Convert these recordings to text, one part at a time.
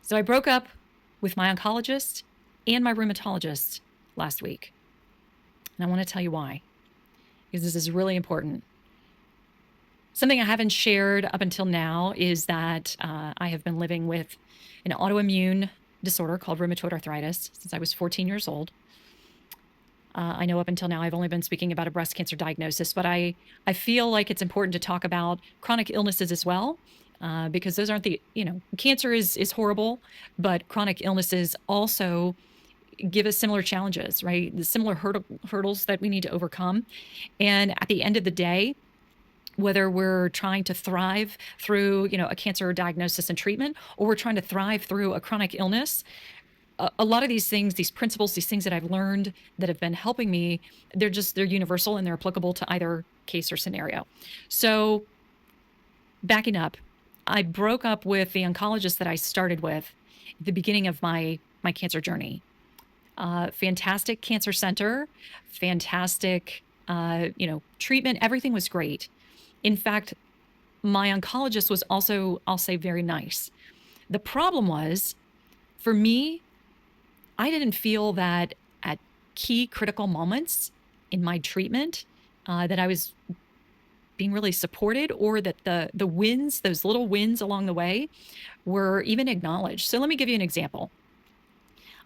So I broke up with my oncologist and my rheumatologist last week. And I want to tell you why, because this is really important. Something I haven't shared up until now is that I have been living with an autoimmune disorder called rheumatoid arthritis since I was 14 years old. I know up until now I've only been speaking about a breast cancer diagnosis, but I feel like it's important to talk about chronic illnesses as well, because those aren't cancer is horrible, but chronic illnesses also give us similar challenges, right? The similar hurdles that we need to overcome. And at the end of the day, whether we're trying to thrive through, a cancer diagnosis and treatment, or we're trying to thrive through a chronic illness, a lot of these things, these principles, these things that I've learned that have been helping me, they're universal and they're applicable to either case or scenario. So backing up, I broke up with the oncologist that I started with at the beginning of my cancer journey. Fantastic cancer center, fantastic, treatment. Everything was great. In fact, my oncologist was also, I'll say, very nice. The problem was, for me, I didn't feel that at key critical moments in my treatment that I was being really supported, or that the wins, those little wins along the way, were even acknowledged. So let me give you an example.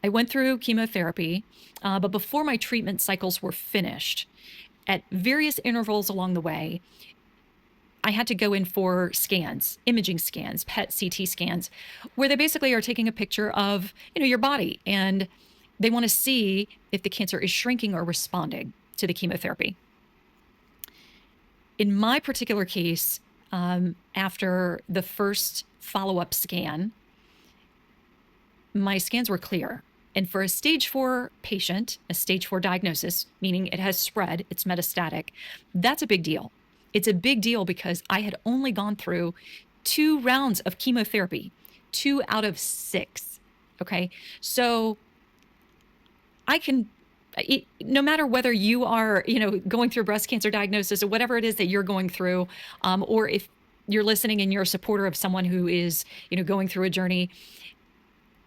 I went through chemotherapy, but before my treatment cycles were finished, at various intervals along the way, I had to go in for scans, imaging scans, PET CT scans, where they basically are taking a picture of, your body, and they want to see if the cancer is shrinking or responding to the chemotherapy. In my particular case, after the first follow-up scan, my scans were clear. And for a stage 4 patient, a stage 4 diagnosis, meaning it has spread, it's metastatic, that's a big deal. It's a big deal because I had only gone through 2 rounds of chemotherapy, 2 out of 6. Okay. So no matter whether you are, going through breast cancer diagnosis or whatever it is that you're going through, or if you're listening and you're a supporter of someone who is, going through a journey,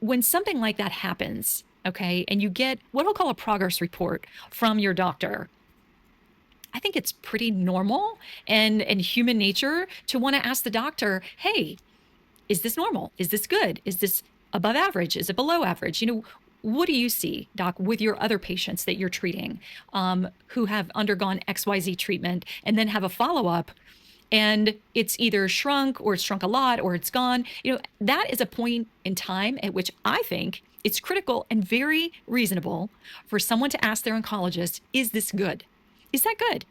when something like that happens, okay, and you get what I'll call a progress report from your doctor, I think it's pretty normal and human nature to want to ask the doctor, hey, is this normal? Is this good? Is this above average? Is it below average? What do you see, doc, with your other patients that you're treating, who have undergone XYZ treatment and then have a follow-up, and it's either shrunk or it's shrunk a lot or it's gone? That is a point in time at which I think it's critical and very reasonable for someone to ask their oncologist, is this good? Is that good?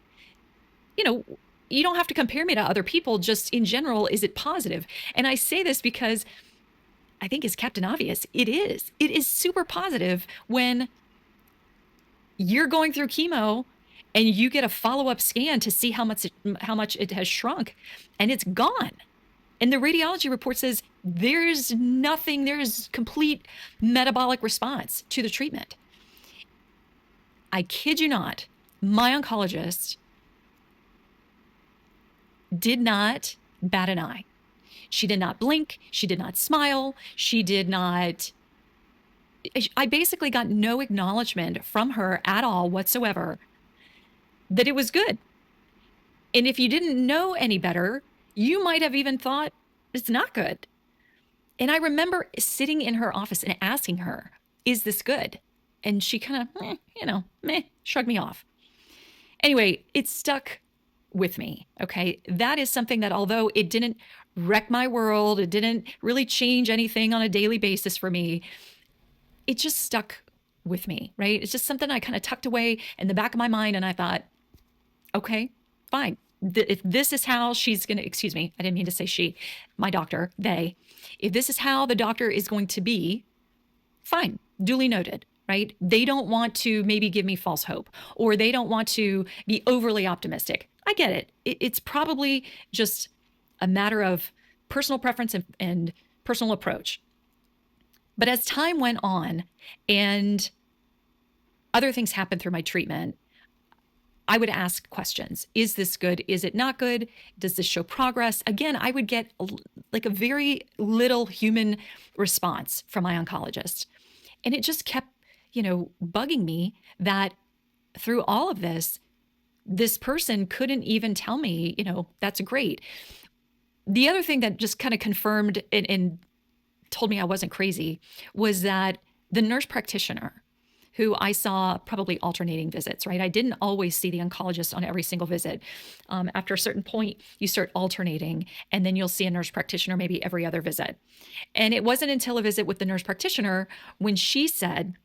You don't have to compare me to other people. Just in general, is it positive? And I say this because I think, as Captain Obvious, it is. It is super positive when you're going through chemo and you get a follow-up scan to see how much it has shrunk, and it's gone. And the radiology report says there's nothing, there's complete metabolic response to the treatment. I kid you not, my oncologist did not bat an eye. She did not blink. She did not smile. I basically got no acknowledgement from her at all whatsoever that it was good. And if you didn't know any better, you might have even thought it's not good. And I remember sitting in her office and asking her, is this good? And she kind of, shrugged me off. Anyway, it stuck with me. Okay. That is something that, although it didn't wreck my world, it didn't really change anything on a daily basis for me, it just stuck with me, right? It's just something I kind of tucked away in the back of my mind. And I thought, okay, fine. If this is how she's going to, excuse me, I didn't mean to say she, my doctor, if this is how the doctor is going to be, fine, duly noted. Right? They don't want to maybe give me false hope, or they don't want to be overly optimistic. I get it. It's probably just a matter of personal preference and personal approach. But as time went on and other things happened through my treatment, I would ask questions. Is this good? Is it not good? Does this show progress? Again, I would get like a very little human response from my oncologist. And it just kept, bugging me that through all of this person couldn't even tell me, that's great. The other thing that just kind of confirmed and told me I wasn't crazy was that the nurse practitioner who I saw probably alternating visits, right? I didn't always see the oncologist on every single visit. After a certain point, you start alternating, and then you'll see a nurse practitioner maybe every other visit. And it wasn't until a visit with the nurse practitioner when she said,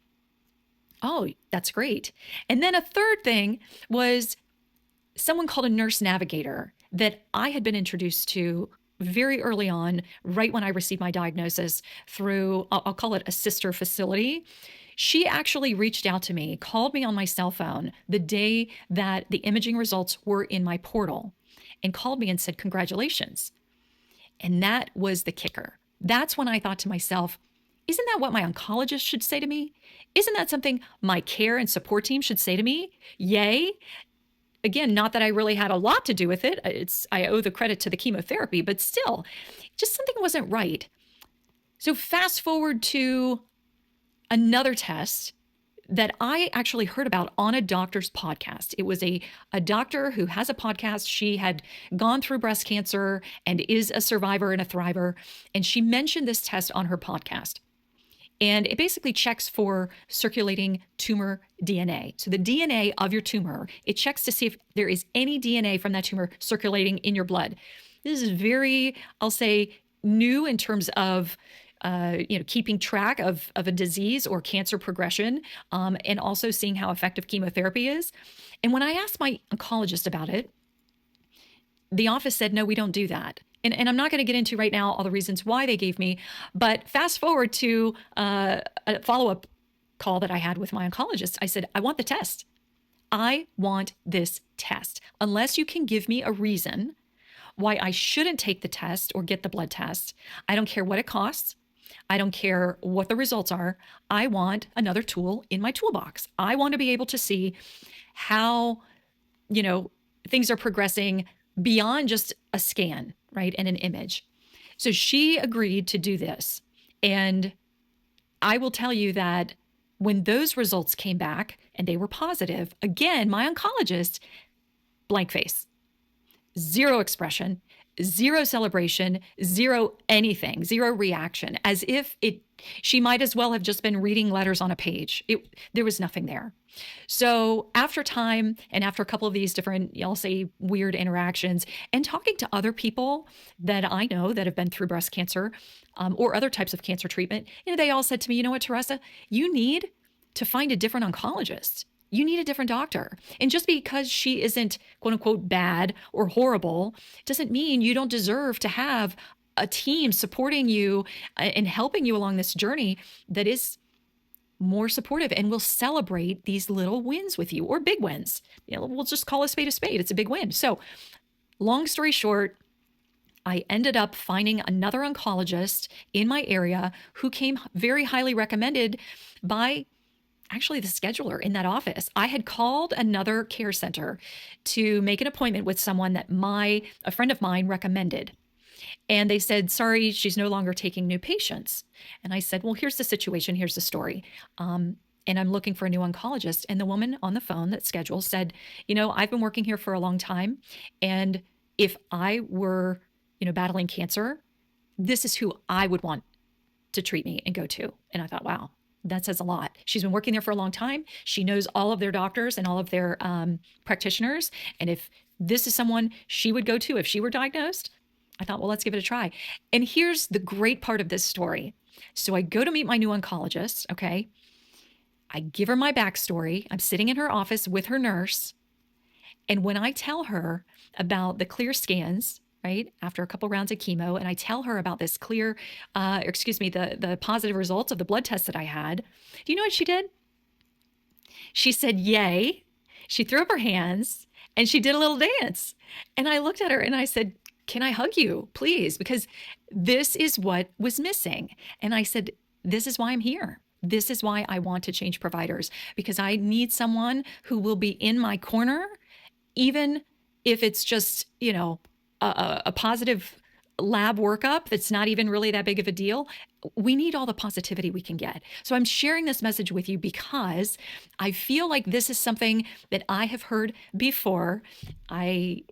"Oh, that's great." And then a third thing was someone called a nurse navigator that I had been introduced to very early on, right when I received my diagnosis through, I'll call it a sister facility. She actually reached out to me, called me on my cell phone the day that the imaging results were in my portal, and called me and said, "Congratulations." And that was the kicker. That's when I thought to myself, isn't that what my oncologist should say to me? Isn't that something my care and support team should say to me? Yay. Again, not that I really had a lot to do with it. I owe the credit to the chemotherapy, but still, just something wasn't right. So fast forward to another test that I actually heard about on a doctor's podcast. It was a doctor who has a podcast. She had gone through breast cancer and is a survivor and a thriver. And she mentioned this test on her podcast. And it basically checks for circulating tumor DNA. So the DNA of your tumor, it checks to see if there is any DNA from that tumor circulating in your blood. This is very, I'll say, new in terms of keeping track of a disease or cancer progression, and also seeing how effective chemotherapy is. And when I asked my oncologist about it, the office said, "No, we don't do that." And I'm not going to get into right now all the reasons why they gave me, but fast forward to a follow-up call that I had with my oncologist. I said, "I want the test. I want this test. Unless you can give me a reason why I shouldn't take the test or get the blood test, I don't care what it costs. I don't care what the results are. I want another tool in my toolbox. I want to be able to see how, things are progressing beyond just a scan, right, and an image." So she agreed to do this. And I will tell you that when those results came back and they were positive, again, my oncologist, blank face, zero expression, zero celebration, zero anything, zero reaction, as if she might as well have just been reading letters on a page. There was nothing there. So after time and after a couple of these different, I'll say, weird interactions and talking to other people that I know that have been through breast cancer, or other types of cancer treatment, they all said to me, "You know what, Teresa, you need to find a different oncologist. You need a different doctor. And just because she isn't, quote unquote, bad or horrible doesn't mean you don't deserve to have a team supporting you and helping you along this journey that is more supportive and will celebrate these little wins with you, or big wins. We'll just call a spade a spade. It's a big win." So long story short, I ended up finding another oncologist in my area who came very highly recommended by actually the scheduler in that office. I had called another care center to make an appointment with someone that a friend of mine recommended. And they said, "Sorry, she's no longer taking new patients." And I said, "Well, here's the situation. Here's the story. And I'm looking for a new oncologist." And the woman on the phone that scheduled said, "I've been working here for a long time. And if I were, battling cancer, this is who I would want to treat me and go to." And I thought, wow, that says a lot. She's been working there for a long time. She knows all of their doctors and all of their practitioners. And if this is someone she would go to if she were diagnosed, I thought, well, let's give it a try. And here's the great part of this story. So I go to meet my new oncologist, okay? I give her my backstory. I'm sitting in her office with her nurse. And when I tell her about the clear scans, right, after a couple rounds of chemo, and I tell her about this the positive results of the blood test that I had, do you know what she did? She said, "Yay." She threw up her hands and she did a little dance. And I looked at her and I said, "Can I hug you, please? Because this is what was missing." And I said, "This is why I'm here. This is why I want to change providers, because I need someone who will be in my corner even if it's just, a positive lab workup that's not even really that big of a deal, we need all the positivity we can get. So I'm sharing this message with you because I feel like this is something that I have heard before. I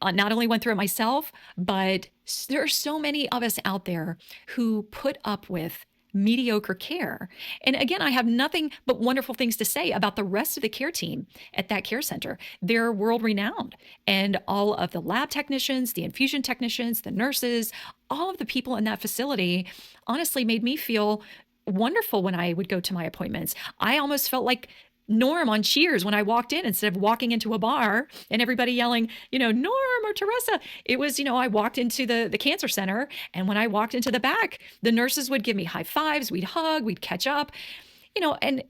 not only went through it myself, but there are so many of us out there who put up with mediocre care. And again, I have nothing but wonderful things to say about the rest of the care team at that care center. They're world renowned. And all of the lab technicians, the infusion technicians, the nurses, all of the people in that facility honestly made me feel wonderful when I would go to my appointments. I almost felt like Norm on Cheers when I walked in instead of walking into a bar and everybody yelling, Norm or Teresa. It was, I walked into the cancer center, and when I walked into the back, the nurses would give me high fives, we'd hug, we'd catch up, and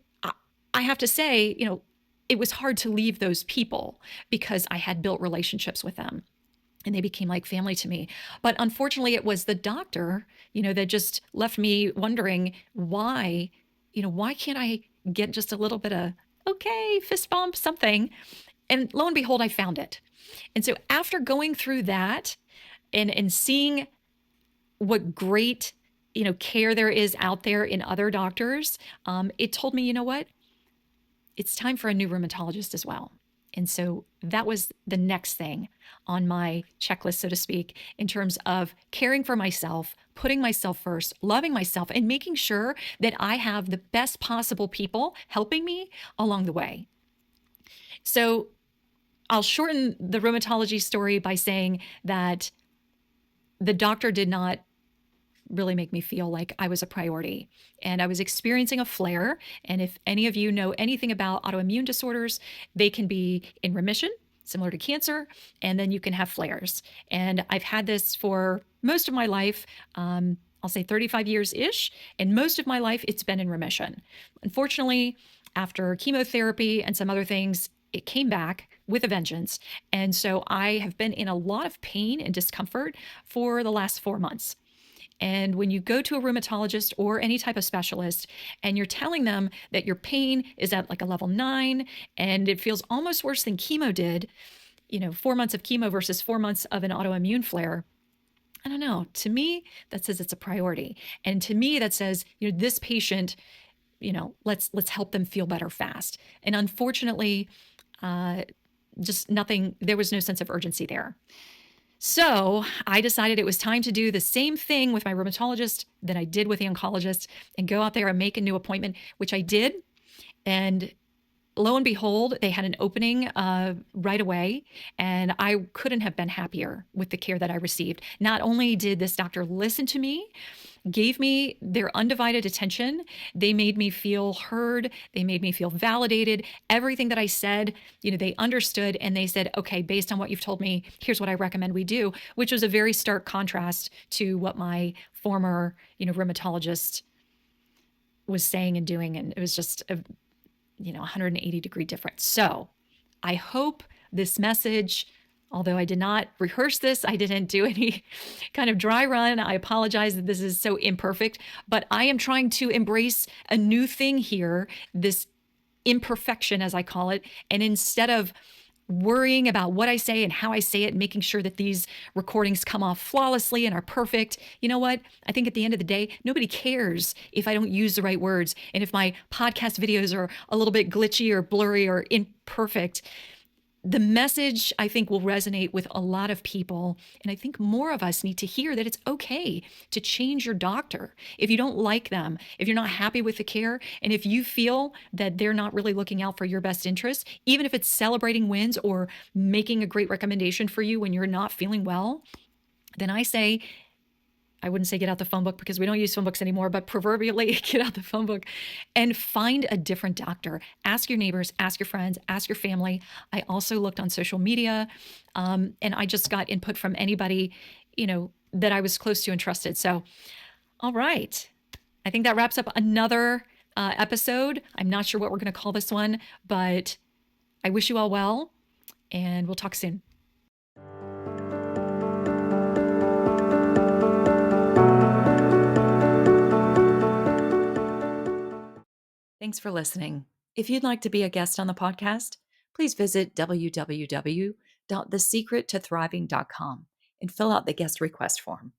I have to say, it was hard to leave those people because I had built relationships with them and they became like family to me. But unfortunately, it was the doctor, that just left me wondering why can't I get just a little bit of, okay, fist bump, something. And lo and behold, I found it. And so after going through that and seeing what great, care there is out there in other doctors, it told me, you know what? It's time for a new rheumatologist as well. And so that was the next thing on my checklist, so to speak, in terms of caring for myself, putting myself first, loving myself, and making sure that I have the best possible people helping me along the way. So I'll shorten the rheumatology story by saying that the doctor did not really make me feel like I was a priority. And I was experiencing a flare. And if any of you know anything about autoimmune disorders, they can be in remission, similar to cancer, and then you can have flares. And I've had this for most of my life. I'll say 35 years ish. And most of my life, it's been in remission. Unfortunately, after chemotherapy and some other things, it came back with a vengeance. And so I have been in a lot of pain and discomfort for the last 4 months. And when you go to a rheumatologist or any type of specialist and you're telling them that your pain is at like a level 9 and it feels almost worse than chemo did, 4 months of chemo versus 4 months of an autoimmune flare, I don't know. To me, that says it's a priority. And to me, that says, this patient, let's help them feel better fast. And unfortunately, just nothing, there was no sense of urgency there. So I decided it was time to do the same thing with my rheumatologist that I did with the oncologist and go out there and make a new appointment, which I did. And lo and behold, they had an opening right away. And I couldn't have been happier with the care that I received. Not only did this doctor listen to me, gave me their undivided attention. They made me feel heard. They made me feel validated. Everything that I said, they understood and they said, okay, based on what you've told me, here's what I recommend we do, which was a very stark contrast to what my former, rheumatologist was saying and doing. And it was just a, 180-degree difference. So I hope this message, although I did not rehearse this, I didn't do any kind of dry run. I apologize that this is so imperfect, but I am trying to embrace a new thing here, this imperfection, as I call it. And instead of worrying about what I say and how I say it, and making sure that these recordings come off flawlessly and are perfect. You know what? I think at the end of the day, nobody cares if I don't use the right words. And if my podcast videos are a little bit glitchy or blurry or imperfect, the message, I think, will resonate with a lot of people. And I think more of us need to hear that it's okay to change your doctor. If you don't like them, if you're not happy with the care, and if you feel that they're not really looking out for your best interest, even if it's celebrating wins or making a great recommendation for you when you're not feeling well, then I say, I wouldn't say get out the phone book because we don't use phone books anymore, but proverbially get out the phone book and find a different doctor. Ask your neighbors, ask your friends, ask your family. I also looked on social media and I just got input from anybody, that I was close to and trusted. So, all right. I think that wraps up another episode. I'm not sure what we're going to call this one, but I wish you all well and we'll talk soon. Thanks for listening. If you'd like to be a guest on the podcast, please visit www.thesecrettothriving.com and fill out the guest request form.